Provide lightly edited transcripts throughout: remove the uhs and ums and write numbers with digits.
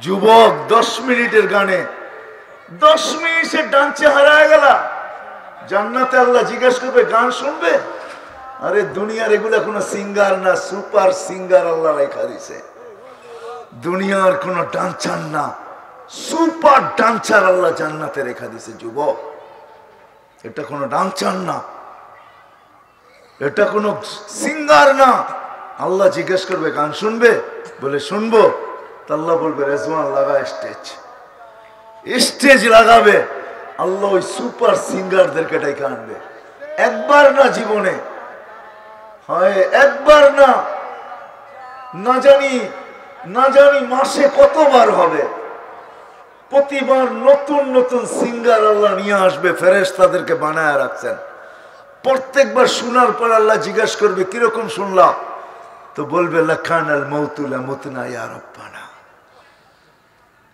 যুবক 10 মিনিটের গানে 10 মিনিটে ডান্সে হারায় গেল, জান্নাতে আল্লাহ জিজ্ঞাসা করবে গান শুনবে? আরে দুনিয়ার এগুলা কোনো সিঙ্গার না, সুপার সিঙ্গার আল্লাহ রেখা দিছে। দুনিয়ার কোনো ডান্সার না, সুপার ডান্সার আল্লাহ জান্নাতে রেখা দিছে। যুবক, এটা কোনো ডান্সার না, এটা কোনো সিঙ্গার না। আল্লাহ জিজ্ঞেস করবে গান শুনবে? বলে শুনবো। আল্লাহ বলবে রেজওয়ান লাগা স্টেজ। স্টেজ লাগাবে, আল্লাহ ওই সুপার সিঙ্গারদেরকে ডেকে আনবে। একবার না জীবনে, হয় একবার না, না জানি মাসে কতবার হবে। প্রতিবার নতুন নতুন সিঙ্গার আল্লাহ নিয়ে আসবে, ফেরেশতাদেরকে বানায় রাখছেন। প্রত্যেকবার শোনার পর আল্লাহ জিজ্ঞাসা করবে কিরকম শুনলাম? তো বলবে লাকানাল মাউতু লামুতনা ইয়া রাব্বানা,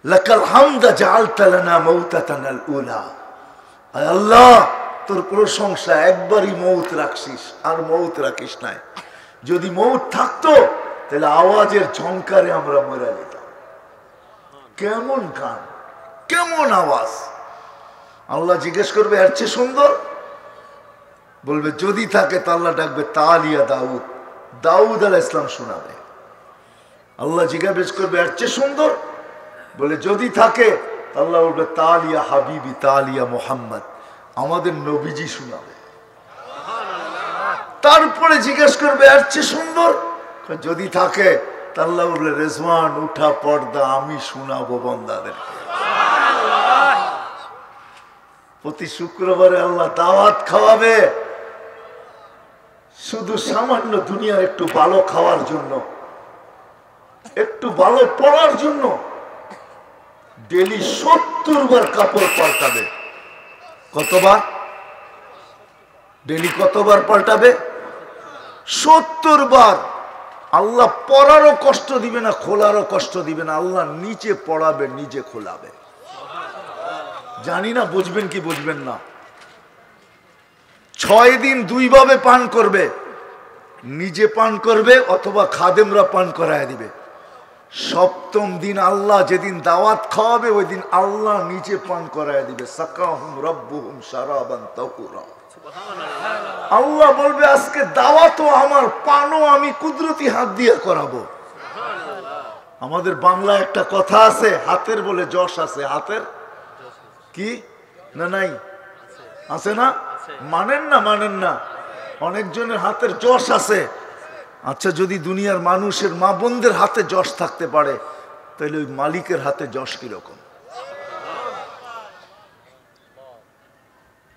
লাকাল হামদা জাআলতা লানা মাউতাতানাল উলা। আয় আল্লাহ, তোর প্রশংসা, একবারই মৌত রাখছিস, আর মৌত রাখিস নাই। যদি মৌত থাকতো তাহলে আওয়াজের ঝংকারে আমরা মরে যেতাম। কেমন গান, কেমন আওয়াজ! আল্লাহ জিজ্ঞেস করবে এর চেয়ে সুন্দর? বলবে যদি থাকে তা আল্লাহ ডাকবে তালিয়া দাউদ, দাউদ আলাইহিস সালাম শোনাবে। আল্লাহ জিজ্ঞেস করবে এর চেয়ে সুন্দর? বলে যদি থাকে আল্লাহ বলবে তালিয়া হাবিবি, তালিয়া মোহাম্মদ, আমাদের নবীজি শোনাবে। তারপরে জিজ্ঞেস করবে এর চেয়ে সুন্দর? যদি থাকে আল্লাহ বলবে রেজওয়ান উঠা পর্দা, আমি শোনাবো বান্দাদেরকে। প্রতি শুক্রবারে আল্লাহ দাওয়াত খাওয়াবে, শুধু সামান্য দুনিয়ার একটু ভালো খাওয়ার জন্য, একটু ভালো পড়ার জন্য। ডেলি 70 বার কাপড় পাল্টাবে। কতবার? ডেলি কতবার পাল্টাবে? 70 বার। আল্লাহ পড়ারও কষ্ট দিবে না, খোলারও কষ্ট দিবে না। আল্লাহ নিচে পড়াবে, নিজে খোলাবে। জানি না বুঝবেন কি বুঝবেন না। 6 দিন 2 ভাবে পান করবে, নিজে পান করবে অথবা খাদেমরা পান করায় দিবে। 7ম দিন আল্লাহ যেদিন দাওয়াত খাওয়াবে, ওই দিন আল্লাহ নিজে পান করায় দিবে। সাকাহুম রাব্বুহুম শারাবান তাহুরা। আল্লাহ বলবে আজকে দাওয়াতও আমার, পানও আমি কুদরতি হাত দিয়ে করাবো। আমাদের বাংলা একটা কথা আছে, হাতের বলে যশ আছে। হাতের কি না নাই? আছে না? মানেন না? মানেন না? অনেকজনের হাতের যশ আছে। আচ্ছা, যদি দুনিয়ার মানুষের মা বোনদের হাতে যশ থাকতে পারে, তাহলে ওই মালিকের হাতে যশ কিরকম?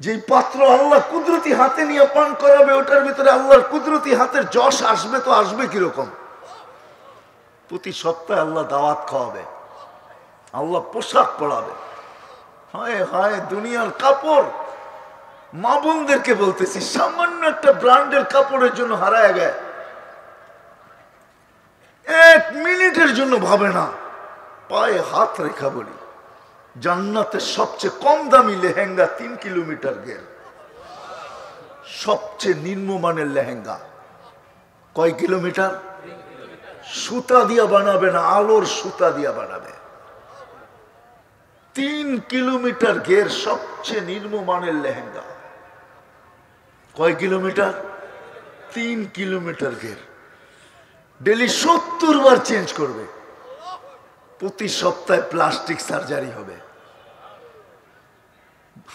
যে পাত্র আল্লাহ কুদরতি হাতে নিয়ে পান করাবে, ওটার ভিতরে আল্লাহর কুদরতি হাতের যশ আসবে তো আসবে কিরকম? প্রতি সপ্তাহে আল্লাহ দাওয়াত খাওয়াবে, আল্লাহ পোশাক পরাবে। হায় হায়, দুনিয়ার কাপড়! মা বোনদেরকে বলতেছি, সামান্য একটা ব্র্যান্ডের কাপড়ের জন্য হারায় গেছে। 1 মিনিটের জন্য ভাবে না, পায়ে হাত রেখা বলি জান্নাতের সবচেয়ে কম দামি লেহেঙ্গা 3 কিলোমিটার গেল। সবচেয়ে নিম্নমানের লেহেঙ্গা কয় কিলোমিটার? সুতা দিয়া বানাবে না, আলোর সুতা দিয়া বানাবে। 3 কিলোমিটার ঘের, সবচেয়ে নিম্নমানের লেহেঙ্গা। কয় কিলোমিটার? 3 কিলোমিটার ঘের। ডেলি 70 বার চেঞ্জ করবে। প্রতি সপ্তাহে প্লাস্টিক সার্জারি হবে।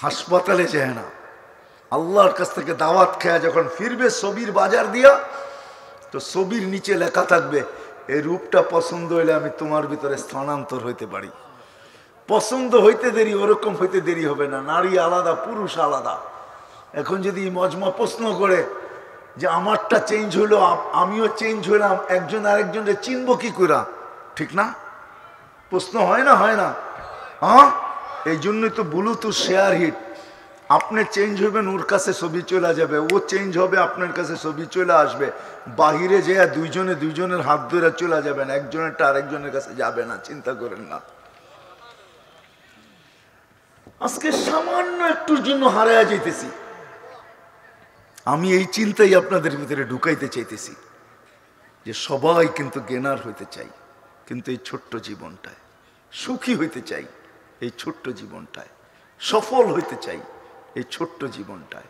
হাসপাতালে যায় না, আল্লাহর কাছ থেকে দাওয়াত খেয়ে যখন ফিরবে ছবির বাজার দিয়া, তো ছবির নিচে লেখা থাকবে এই রূপটা পছন্দ হইলে আমি তোমার ভিতরে স্থানান্তর হইতে পারি। পছন্দ হইতে দেরি, ওরকম হইতে দেরি হবে না। নারী আলাদা, পুরুষ আলাদা। এখন যদি মজমা প্রশ্ন করে যে আমারটা চেঞ্জ হইলো, আমিও চেঞ্জ হইলাম, একজন আরেকজনকে চিনবো কি করে? ঠিক না? প্রশ্ন হয় না? হয় না? হ্যাঁ, এই জন্যই তো ব্লুটুথ শেয়ার হিট। আপনি চেঞ্জ হবেন, ওর কাছে ছবি চলে যাবে, ও চেঞ্জ হবে, আপনার কাছে ছবি চলে আসবে। বাহিরে যেয়ে দুইজনে দুইজনের হাত ধরে চলে যাবেন, একজনেরটা আরেকজনের কাছে যাবে না। চিন্তা করেন না। আজকে সামান্য একটুর জন্য হারায়া যাইতেছি। আমি এই চিন্তাই আপনাদের ভিতরে ঢুকাইতে চাইতেছি যে সবাই কিন্তু জ্ঞানার হইতে চাই, কিন্তু এই ছোট্ট জীবনটায় সুখী হইতে চাই এই ছোট্ট জীবনটায়, সফল হইতে চাই এই ছোট্ট জীবনটায়,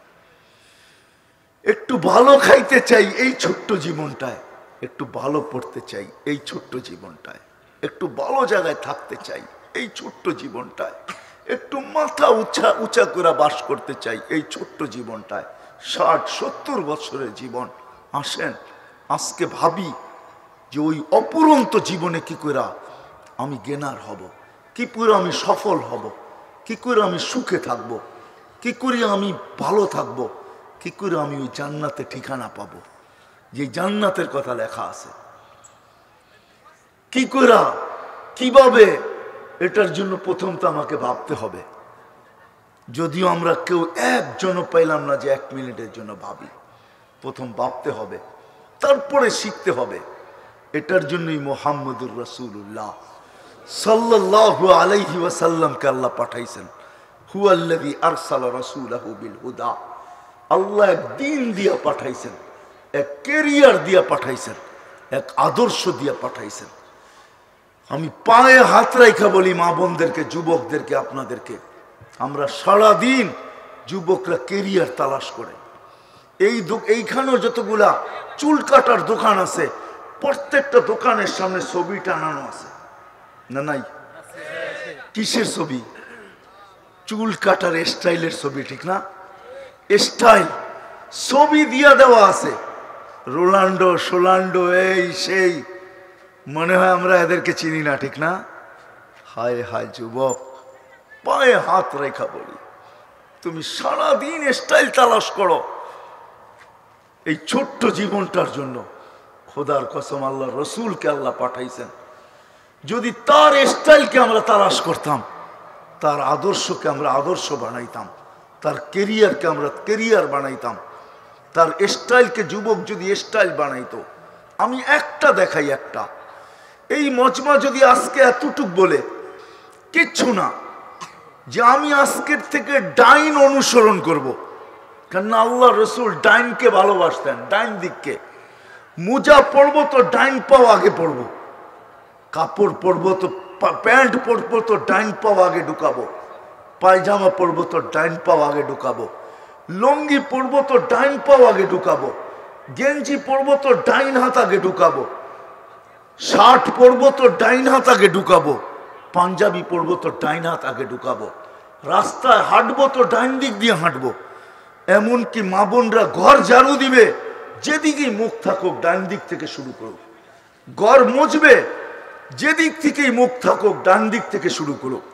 একটু ভালো খাইতে চাই এই ছোট্ট জীবনটায়, একটু ভালো পড়তে চাই এই ছোট্ট জীবনটায়, একটু ভালো জায়গায় থাকতে চাই এই ছোট্ট জীবনটায়, একটু মাথা উঁচা করে বাস করতে চাই এই ছোট্ট জীবনটায়। 60-70 বছরের জীবন। আসেন আজকে ভাবি যে ওই অপুরন্ত জীবনে কি করে আমি গেনার হব, কি করে আমি সফল হব, কি করে আমি সুখে থাকব, কি করে আমি ভালো থাকব, কি করে আমি ওই জান্নাতে ঠিকানা পাব, যে জান্নাতের কথা লেখা আছে। কি করে, কিভাবে, এটার জন্য প্রথম তো আমাকে ভাবতে হবে। যদিও আমরা কেউ একজনও পাইলাম না যে 1 মিনিটের জন্য ভাবি। প্রথম ভাবতে হবে, তারপরে শিখতে হবে। এটার জন্যই মুহাম্মদুর রাসূলুল্লাহ সাল্লাল্লাহু আলাইহি ওয়াসাল্লামকে আল্লাহ পাঠাইছেন। হুয়াল্লাযী আরসালা রাসূলাহু বিল হুদা। আল্লাহ এক দ্বীন দিয়া পাঠাইছেন, এক ক্যারিয়ার দিয়া পাঠাইছেন, এক আদর্শ দিয়া পাঠাইছেন। আমি পায়ে হাত রাখা বলি মা বোনদেরকে, যুবকদেরকে, আপনাদেরকে, আমরা সারাদিন যুবকরা ক্যারিয়ার তালাশ করে। এইখানেও যতগুলা চুল কাটার দোকান আছে, প্রত্যেকটা দোকানের সামনে ছবি টানানো আছে না? নাই? কিসের ছবি? চুল কাটার স্টাইলের ছবি, ঠিক না? স্টাইল ছবি দিয়া দেওয়া আছে, রোনাল্ডো সোলান্ডো এই সেই। মনে হয় আমরা এদেরকে চিনি না, ঠিক না? হায় হায় যুবক, পায়ে হাত রেখা বলি, তুমি সারাদিন স্টাইল তালাশ করো এই ছোট্ট জীবনটার জন্য। খোদার কসম, আল্লাহ রসুলকে আল্লাহ পাঠাইছেন। যদি তার স্টাইলকে আমরা তালাশ করতাম, তার আদর্শকে আমরা আদর্শ বানাইতাম, তার কেরিয়ারকে আমরা কেরিয়ার বানাইতাম, তার স্টাইলকে যুবক যদি স্টাইল বানাইতো। আমি একটা দেখাই, একটা, এই মজমা যদি আজকে এতটুক বলে কিচ্ছু না, যে আমি আজকের থেকে ডাইন অনুসরণ করব। কেন আল্লাহ রসুল ডাইনকে ভালোবাসতেন, ডাইন দিককে। মোজা পরবো তো ডাইন পাও আগে পরবো, কাপড় পরবো তো প্যান্ট পরবো তো ডাইন পাও আগে ঢুকাবো, পায়জামা পরবো তো ডাইন পাও আগে ঢুকাবো, লুঙ্গি পরবো তো ডাইন পাও আগে ঢুকাবো, গেঞ্জি পরবো তো ডাইন হাত আগে ঢুকাবো, শার্ট পরবো তো ডাইন হাত আগে ঢুকাবো, পাঞ্জাবি পরবো তো ডাইন হাত আগে ঢুকাবো, রাস্তায় হাঁটবো তো ডাইন দিক দিয়ে হাঁটবো। এমনকি মা বোনরা ঘর ঝাড়ু দিবে, যেদিকেই মুখ থাকুক ডান দিক থেকে শুরু করুক। ঘর মুছবে, যেদিক থেকেই মুখ থাকুক ডান দিক থেকে শুরু করুক।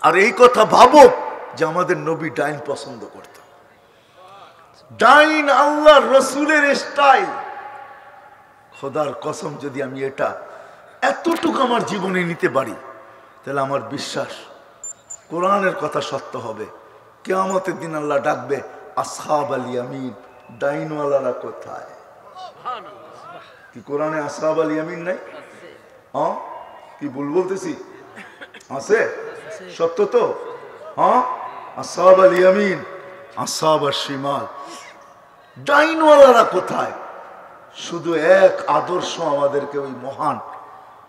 আর এই কথা ভাবো যে আমাদের নবী ডাইন পছন্দ করত। ডাইন আল্লাহ রসুলের স্টাইল। খোদার কসম, যদি আমি এটা এতটুকু আমার জীবনে নিতে পারি, তাহলে আমার বিশ্বাস কোরআনের কথা সত্য হবে। কিয়ামতের দিন আল্লাহ ডাকবে, আসহাব আল ইয়ামিন, ডাইনওয়ালারা কোথায়? কি কোরআনে আসহাব আল ইয়ামিন নাই? হ্যাঁ, কি ভুল বলতেছি? আছে? সত্য তো? হ্যাঁ, আসহাব আল ইয়ামিন, আসহাব আশ শিমাল, ডাইনওয়ালারা কোথায়? শুধু এক আদর্শ আমাদেরকে ওই মহান,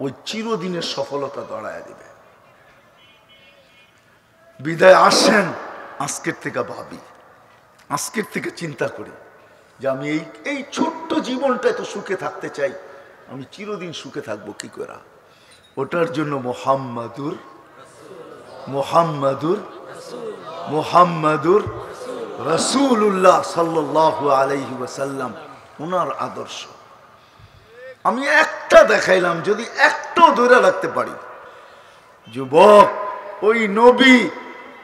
ওই চিরদিনের সফলতা দাঁড়ায় দিবে। বিদায় আসেন আজকের থেকে ভাবি, আজকের থেকে চিন্তা করি যে আমি এই ছোট্ট জীবনটায় তো সুখে থাকতে চাই। আমি চিরদিন সুখে থাকবো কি করে? ওটার জন্য মোহাম্মদুর মোহাম্মদুর মোহাম্মদুর রাসূলুল্লাহ সাল্লাল্লাহু আলাইহি ওয়াসাল্লাম, ওনার আদর্শ। আমি একটা দেখাইলাম, যদি একটাও ধরে রাখতে পারি। যুবক, ওই নবী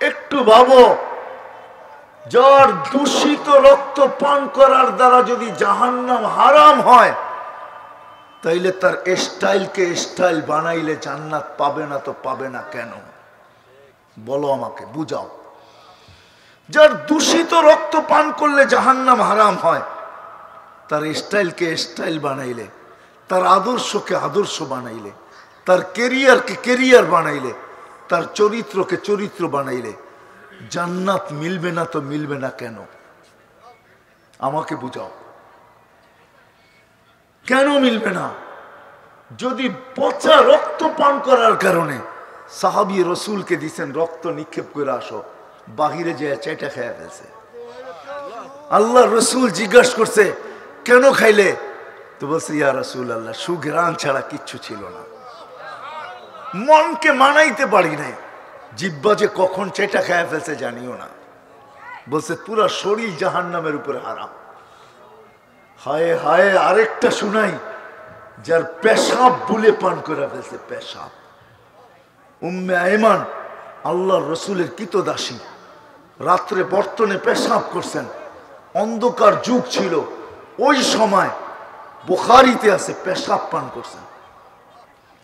একটু ভাবো, যার দূষিত রক্ত পান করার দ্বারা যদি জাহান্নাম হারাম হয়, তাইলে তার স্টাইলকে স্টাইল বানাইলে জান্নাত পাবে না তো পাবে না কেন? বলো আমাকে, বুঝাও। যার দূষিত রক্ত পান করলে জাহান্নাম হারাম হয়, তার স্টাইলকে স্টাইল বানাইলে, তার আদর্শকে আদর্শ বানাইলে, তার কেরিয়ারকে কেরিয়ার বানাইলে, তার চরিত্রকে চরিত্র বানাইলে জান্নাত মিলবে না তো মিলবে না কেন? আমাকে বুঝাও, কেন মিলবে না? যদি পচা রক্ত পান করার কারণে সাহাবী রসুলকে দিছেন রক্ত নিক্ষেপ করে আসো, বাহিরে যে চেটা খেয়ে ফেলছে। আল্লাহ রসুল জিজ্ঞাসা করছে কেন খাইলে? তো বলছে ইয়া রসুল আল্লাহ, সুঘ্রাণ ছাড়া কিচ্ছু ছিল না, মনকে মানাইতে পারি নাই, জিব্বা যে কখন চেটা খেয়ে ফেলছে জানিও না। বলছে পুরা শরীর জাহান্নামের উপরে হারাম। হায় হায়, আরেকটা শুনাই, যার পেশাব বুলে পান করে ফেলছে, পেশাব। উম্মে আয়মান আল্লাহর রসুলের কিতদাসী, রাত্রে বর্তনে পেশাব করছেন, অন্ধকার যুগ ছিল ওই সময়, বুখারীতে আছে, পেশাব পান করছেন।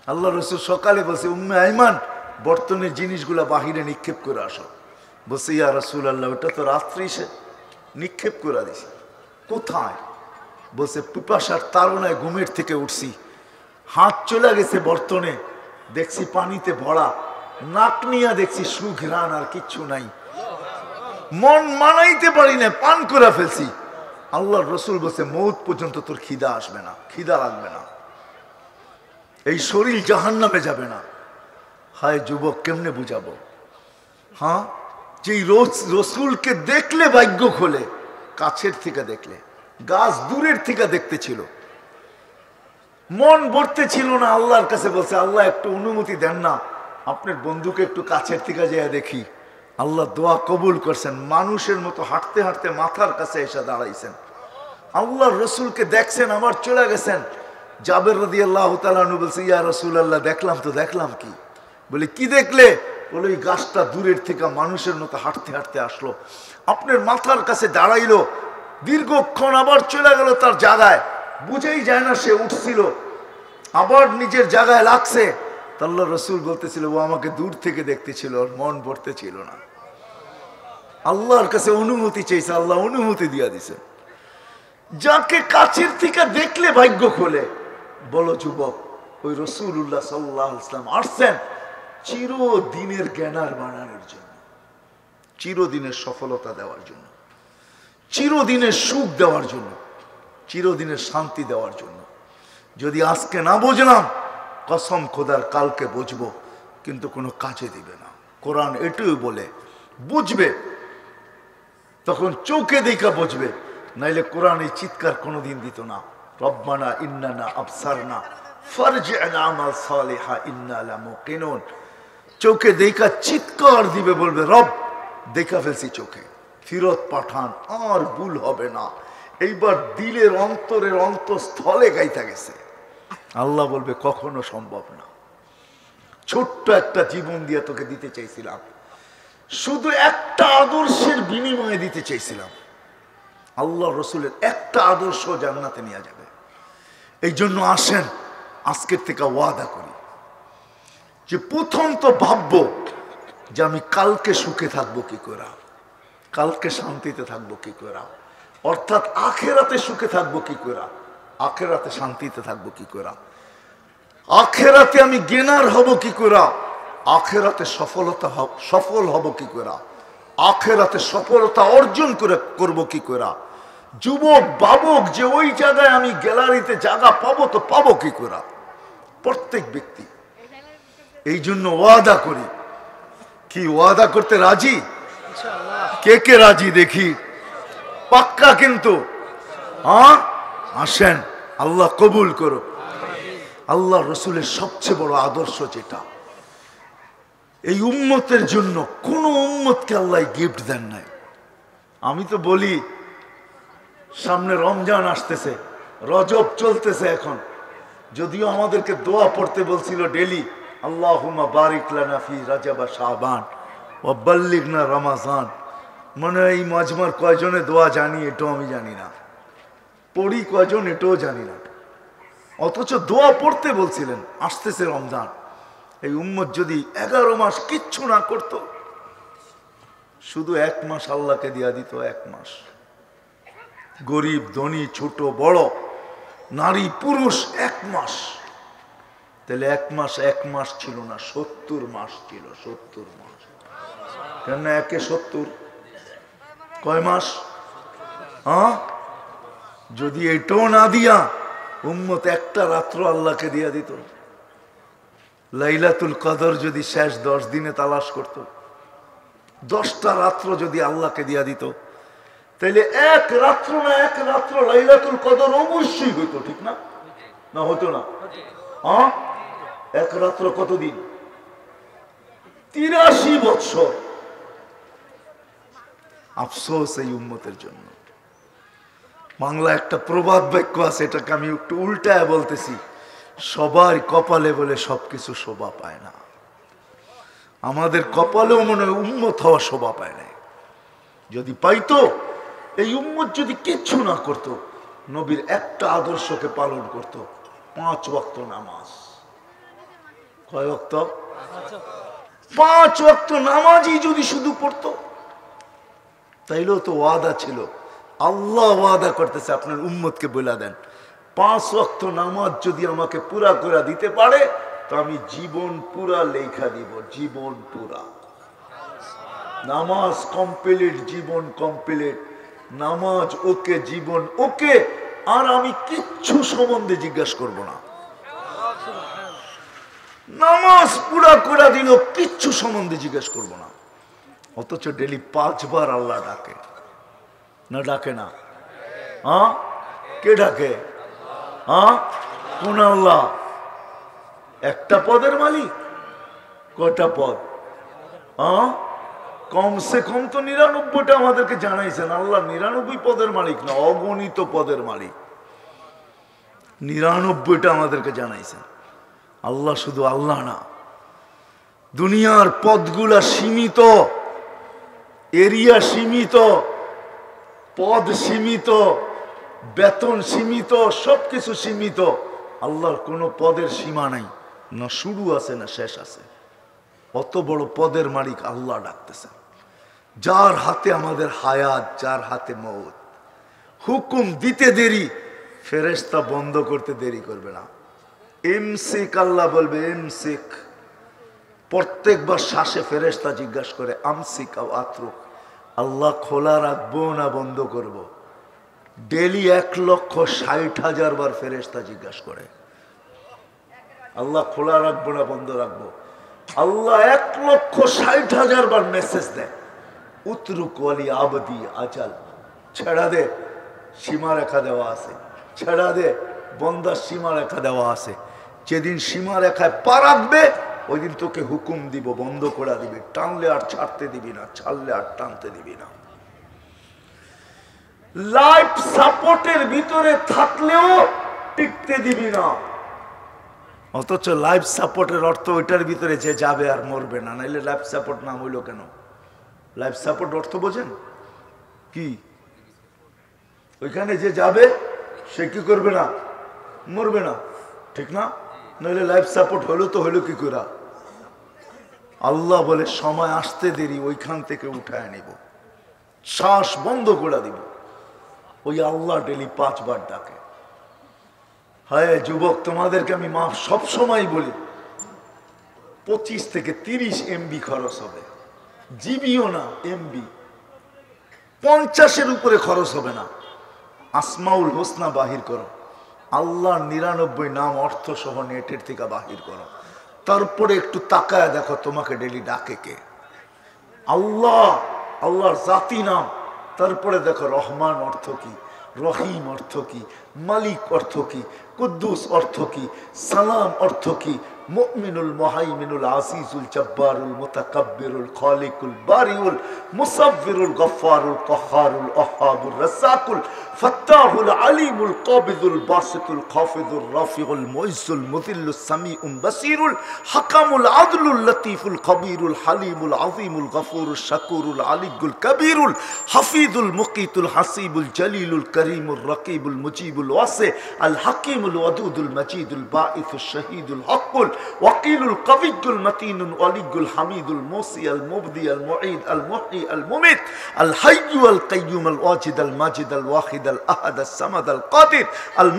আল্লাহ রসুল সকালে বলছে উম্মে আয়মান বর্তনের জিনিসগুলা বাহিরে নিক্ষেপ করে আসো। বলছে ইয়া রাসূল আল্লাহ, ওটা তো রাত্রি সে নিক্ষেপ করে দিছে। কোথায়? বলছে পিপাসার তাড়নায় ঘুমের থেকে উঠছি, হাত চলে গেছে বর্তনে, দেখছি পানিতে ভরা, নাক নিয়ে দেখছি সুঘ্রাণ আর কিচ্ছু নাই, মন মানাইতে পারি না, পান করে ফেলছি। আল্লাহর রসুল বলছে মৌত পর্যন্ত তোর খিদা আসবে না, খিদা লাগবে না, এই শরীর জাহান্নামে যাবে না। হায় যুবক, কেমনে বুঝাবো? হ্যাঁ, যেই রসুলকে দেখলে ভাগ্য খোলে, কাছের থেকে দেখলে, গাছ দূরের থেকে দেখতে ছিল, মন ভরতে ছিল না। আল্লাহর কাছে বলছে আল্লাহ একটু অনুমতি দেন না, আপনার বন্ধুকে একটু কাছের থেকে যেয়ে দেখি। আল্লাহ দোয়া কবুল করছেন, মানুষের মতো হাঁটতে হাঁটতে মাথার কাছে এসে দাঁড়াইছেন, আল্লাহর রসুলকে দেখছেন, আবার চলে গেছেন। জাবের রাদিয়াল্লাহু তাআলা আনহু বলছে ইয়া রাসূলুল্লাহ, দেখলাম তো। দেখলাম কি? বলে কি দেখলে? বলে ওই গাছটা দূরের থেকে মানুষের মতো হাঁটতে হাঁটতে আসলো, আপনার মাথার কাছে দাঁড়াইলো, দীর্ঘক্ষণ আবার চলে গেল তার জায়গায়, বুঝেই যায় না সে উঠছিল, আবার নিজের জায়গায় লাগছে। আল্লাহ রসুল বলতেছিল ও আমাকে দূর থেকে দেখতেছিল, ওর মন ভরতে ছিল না। আল্লাহর কাছে অনুমতি চাইছে, আল্লাহ অনুমতি দিয়া দিছে। যাকে কাছের থেকে দেখলে ভাগ্য খোলে, বলো যুবক, ওই রাসূলুল্লাহ সাল্লাল্লাহু আলাইহি ওয়াসাল্লাম আসছেন চিরদিনের জ্ঞানার বানানোর জন্য, চিরদিনের সফলতা দেওয়ার জন্য, চিরদিনের সুখ দেওয়ার জন্য, চিরদিনের শান্তি দেওয়ার জন্য। যদি আজকে না বুঝলাম, কসম খোদার কালকে বুঝবো, কিন্তু কোনো কাজে দিবে না। কোরআন এটুই বলে, বুঝবে তখন চোখে দেখা বুঝবে, নাইলে কোরআন এই চিৎকার কোনোদিন দিত না, রব্বানা ইন্নানা আবসারনা ফারজি'না আমাল সালিহা ইন্না লামুকিনুন। চোখে দেখা চিৎকার দিবে, বলবে রব দেখা ফেলছি চোখে, ফিরত পাঠান, আর ভুল হবে না। এইবার দিলের অন্তরের অন্তঃস্থলে গাইতে গেছে। আল্লাহ বলবে কখনো সম্ভব না। ছোট্ট একটা জীবন দিয়ে তোকে দিতে চাইছিলাম, শুধু একটা আদর্শের বিনিময়ে দিতে চাইছিলাম। আল্লাহ রসুলের একটা আদর্শ জান্নাতে নিয়ে যাবে। এই জন্য আসেন আজকের থেকে ওয়াদা করি যে প্রথম তো ভাববো যে আমি কালকে সুখে থাকবো কি করে, কালকে শান্তিতে থাকবো কি করে, অর্থাৎ আখেরাতে সুখে থাকবো কি করে, আখেরাতে শান্তিতে থাকবো কি করে, আখেরাতে আমি জ্ঞানার হব কি করে, আখেরাতে সফল হব কি করে, আখেরাতে সফলতা অর্জন করব কি করে। যুবক বাবক যে ওই জায়গায় আমি গ্যালারিতে জায়গা পাবো, তো পাবো কি করে প্রত্যেক ব্যক্তি। এই জন্য ওয়াদা করি। কি ওয়াদা করতে রাজি? কে কে রাজি দেখি? পাক্কা কিন্তু? হ্যাঁ, আসেন, আল্লাহ কবুল করো। আল্লাহ রসুলের সবচেয়ে বড় আদর্শ যেটা, এই উম্মতের জন্য কোন উম্মতকে আল্লাহ গিফট দেন নাই। আমি তো বলি সামনে রমজান আসতেছে, রজব চলতেছে এখন, যদিও আমাদেরকে দোয়া পড়তে বলছিল ডেলি, আল্লাহুম্মা বারিক লানা ফি রাজাব ওয়া শাবান ওয়া বাল্লিগনা রমাজান। মনে হয় এই মাজমার কয়জনে দোয়া জানি এটাও আমি জানি না, পড়ি কয়জন এটাও জানি না, অথচ দোয়া পড়তে বলছিলেন। আসতেছে রমজান, এই উম্মত যদি 11 মাস কিচ্ছু না করত, শুধু 1 মাস আল্লাহকে দিয়া দিত, 1 মাস, গরিব ধনী ছোট বড় নারী পুরুষ 1 মাস, তাহলে 1 মাস ছিল না, 70 মাস ছিল। 70 মাস কেন? 1 70 কয় মাস? হ্যাঁ, যদি এটাও না দিয়া উম্মত একটা রাত্র আল্লাহকে দিয়া দিত, লাইলাতুল কদর যদি শেষ 10 দিনে তালাশ করত, 10টা রাত্র যদি আল্লাহকে দিয়া দিত, তাইলে এক রাত্র না এক রাত্র লাইলাতুল কদর অবশ্যই হইতো, ঠিক না? না হতো না? হ্যাঁ, এক রাত্র কতদিন? 83 বছর। আফসোস এই উম্মতের জন্য। বাংলা একটা প্রবাদ বাক্য আছে, এটাকে আমি একটু উল্টায় বলতেছি, সবার কপালে বলে সবকিছু শোভা পায় না। আমাদের কপালেও মনে হয় উম্মত হওয়া শোভা পায় না। যদি পাইতো, এই উম্মত যদি কিচ্ছু না করত, নবীর একটা আদর্শকে পালন করত, 5 ওয়াক্ত নামাজ। কয় ওয়াক্ত? 5 ওয়াক্ত নামাজই যদি শুধু পড়তো, তাইলেও তো ওয়াদা ছিল। আল্লাহ ওয়াদা করতেছে, আপনার উম্মতকে বলে দেন, 5 ওয়াক্ত নামাজ যদি আমাকে পুরা করে দিতে পারে, তো আমি জীবন পুরা লেখা দিব, জীবন পুরা। নামাজ কমপ্লিট, জীবন কমপ্লিট। নামাজ ওকে, জীবন ওকে, আর আমি কিচ্ছু সম্বন্ধে জিজ্ঞাসা করব না। নামাজ পুরা করে দিল, কিচ্ছু সম্বন্ধে জিজ্ঞাসা করব না। অথচ ডেলি 5 বার আল্লাহ ডাকে না? ডাকে না? হ্যাঁ, কে ডাকে? হ্যাঁ, কোন আল্লাহ? একটা পদের মালিক? কয়টা পদ? হ্যাঁ, কমসে কম তো 99টা আমাদেরকে জানাইছেন। আল্লাহ 99 পদের মালিক না, অগণিত পদের মালিক। 99টা আমাদেরকে জানাইছেন। আল্লাহ শুধু আল্লাহ না, দুনিয়ার পদগুলা সীমিত, এরিয়া সীমিত, পদ সীমিত, বেতন সীমিত, সবকিছু সীমিত। আল্লাহর কোনো পদের সীমা নাই, না শুরু আছে না শেষ আছে। অত বড় পদের মালিক আল্লাহ ডাকতেছেন, যার হাতে আমাদের হায়াত, যার হাতে মওত। হুকুম দিতে দেরি, ফেরেশতা বন্ধ করতে দেরি করবে না। ইমসিক, আল্লাহ বলবে ইমসিক। প্রত্যেকবার শ্বাসে ফেরেশতা জিজ্ঞাসা করে আমসিক আও আতরুক, আল্লাহ খোলা রাখবো না বন্ধ করব? ডেলি 1,60,000 বার ফেরেশতা জিজ্ঞাসা করে, আল্লাহ খোলা রাখবো না বন্ধ রাখবো? আল্লাহ 1,60,000 বার মেসেজ দেয়, উতরুক ওয়ালি আবদি আজাল, ছেড়া দে, সীমারেখা দেওয়া আছে, ছেড়া দে, বন্দার সীমারেখা দেওয়া আছে। যেদিন সীমারেখায় পা রাখবে, ওই দিন তোকে হুকুম দিব, বন্ধ করে দিবি, টানলে আর ছাড়তে দিবি না, ছাড়লে আর টানতে দিবি না। লাইফ সাপোর্টের ভিতরে থাকলেও টিকতে দিবি না। অথচ লাইফ সাপোর্টের অর্থ ওইটার ভিতরে যে যাবে আর মরবে না, নাইলে লাইফ সাপোর্ট নাম হইল কেন? লাইফ সাপোর্ট অর্থ বোঝেন কি? ওইখানে যে যাবে সে কি করবে না? মরবে না, ঠিক না? নইলে লাইফ সাপোর্ট হলো তো হলো কি করে? আল্লাহ বলে সময় আসতে দেরি, ওইখান থেকে উঠায় নিব, শ্বাস বন্ধ করে দিব। ওই আল্লাহ ডেলি 5 বার ডাকে। হায় যুবক, তোমাদেরকে আমি মাফ সব সময় বলি, 25 থেকে 30 MB খরচ হবে, জিবিও না, MB 50-এর উপরে খরচ হবে না। আসমাউল হোসনা বাহির করো, আল্লাহর 99 নাম অর্থ সহ নেটের থেকে বাহির করো, তারপরে একটু তাকায় দেখো তোমাকে ডেলি ডাকে কে? আল্লাহ, আল্লাহর জাতি নাম। তারপরে দেখো রহমান অর্থ কি, রহিম অর্থ কি, মালিক অর্থ কি, কুদ্দুস অর্থ কি, সালাম অর্থ কি, মুমিনুল মুহাইমিনুল আজিজুল জব্বারুল মুতাকাব্বিরুল খালিকুল বারিউল মুসাব্বিরুল গফফারুল কাহ্হারুল ওয়াহ্হাবুর রাজ্জাকুল ফাত্তাহুল আলিমুল কাবিদুল বাসিতুল খাফিদুর রাফিউল মুইজ্জুল মুযিল্লুস সামিউম বাসিরুল হাকামুল আদলুল লতীফুল খবীরুল হালিমুল আযীমুল গফুরুশ শাকুরুল আলিয়ুল কবীরুল হাফিজুল মুকিতুল হাসিবুল জলিলুল করিমুর রকিবুল মুজিবুল ওয়াসি আল হাকিমুল ওয়াদুদুল মজিদুল বাঈসুশ শহীদুল হকুল ওয়াকিলুল কবিয়ুল মতিনুল ওয়ালিয়ুল হামিদুল মুসি আল মুবদি আল মুঈদ আল মুহয়ি আল মুমিত আল হাইয়্যু আল কাইয়্যুম আল ওয়াজিদ আল মাজিদ আল ওয়াহিদ আল আহাদ আস সামাদ আল কাদির আল